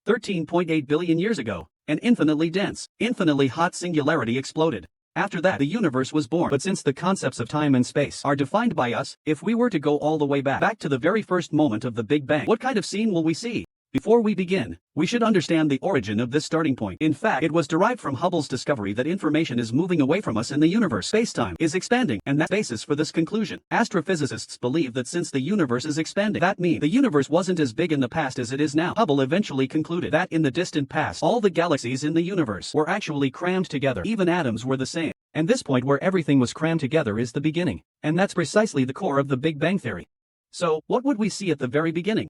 13.8 billion years ago, an infinitely dense, infinitely hot singularity exploded. After that, the universe was born. But since the concepts of time and space are defined by us, if we were to go all the way back to the very first moment of the Big Bang, what kind of scene will we see? Before we begin, we should understand the origin of this starting point. In fact, it was derived from Hubble's discovery that information is moving away from us in the universe. Space-time is expanding, and that's the basis for this conclusion. Astrophysicists believe that since the universe is expanding, that means the universe wasn't as big in the past as it is now. Hubble eventually concluded that in the distant past, all the galaxies in the universe were actually crammed together. Even atoms were the same. And this point where everything was crammed together is the beginning. And that's precisely the core of the Big Bang theory. So, what would we see at the very beginning?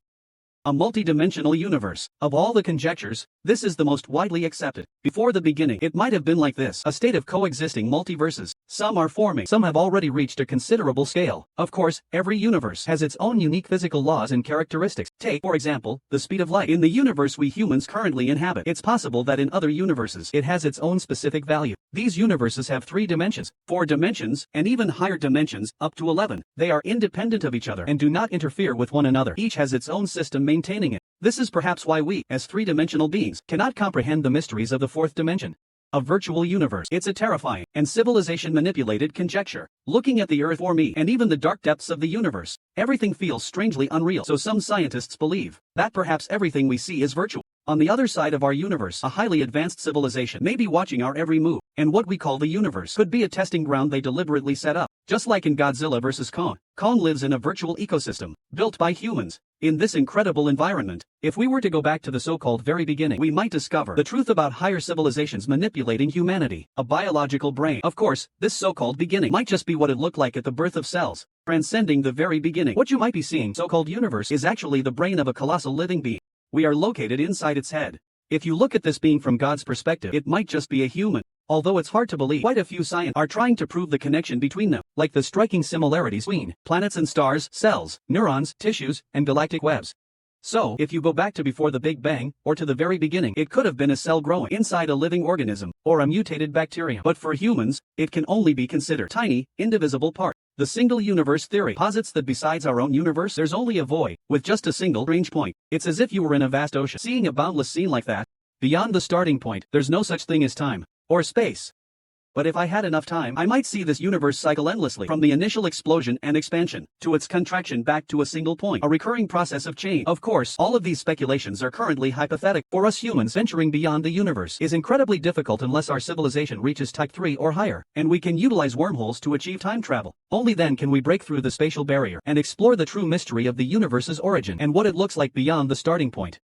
A multidimensional universe. Of all the conjectures, this is the most widely accepted. Before the beginning, it might have been like this, a state of coexisting multiverses. Some are forming, some have already reached a considerable scale. Of course, every universe has its own unique physical laws and characteristics. Take, for example, the speed of light. In the universe we humans currently inhabit, it's possible that in other universes it has its own specific value. These universes have 3 dimensions, 4 dimensions, and even higher dimensions, up to 11. They are independent of each other and do not interfere with one another. Each has its own system maintaining it. This is perhaps why we, as 3-dimensional beings, cannot comprehend the mysteries of the 4th dimension. A virtual universe. It's a terrifying and civilization-manipulated conjecture. Looking at the Earth for me and even the dark depths of the universe, everything feels strangely unreal. So some scientists believe that perhaps everything we see is virtual. On the other side of our universe, a highly advanced civilization may be watching our every move, and what we call the universe could be a testing ground they deliberately set up. Just like in Godzilla vs. Kong, Kong lives in a virtual ecosystem, built by humans. In this incredible environment, if we were to go back to the so-called very beginning, we might discover the truth about higher civilizations manipulating humanity, a biological brain. Of course, this so-called beginning might just be what it looked like at the birth of cells, transcending the very beginning. What you might be seeing, so-called universe, is actually the brain of a colossal living being. We are located inside its head. If you look at this being from God's perspective, it might just be a human. Although it's hard to believe, quite a few scientists are trying to prove the connection between them, like the striking similarities between planets and stars, cells, neurons, tissues, and galactic webs. So, if you go back to before the Big Bang, or to the very beginning, it could have been a cell growing inside a living organism, or a mutated bacterium. But for humans, it can only be considered tiny, indivisible part. The single universe theory posits that besides our own universe, there's only a void, with just a single strange point. It's as if you were in a vast ocean. Seeing a boundless scene like that, beyond the starting point, there's no such thing as time, or space. But if I had enough time, I might see this universe cycle endlessly, from the initial explosion and expansion, to its contraction back to a single point, a recurring process of change. Of course, all of these speculations are currently hypothetical. For us humans, venturing beyond the universe is incredibly difficult unless our civilization reaches Type 3 or higher, and we can utilize wormholes to achieve time travel. Only then can we break through the spatial barrier and explore the true mystery of the universe's origin and what it looks like beyond the starting point.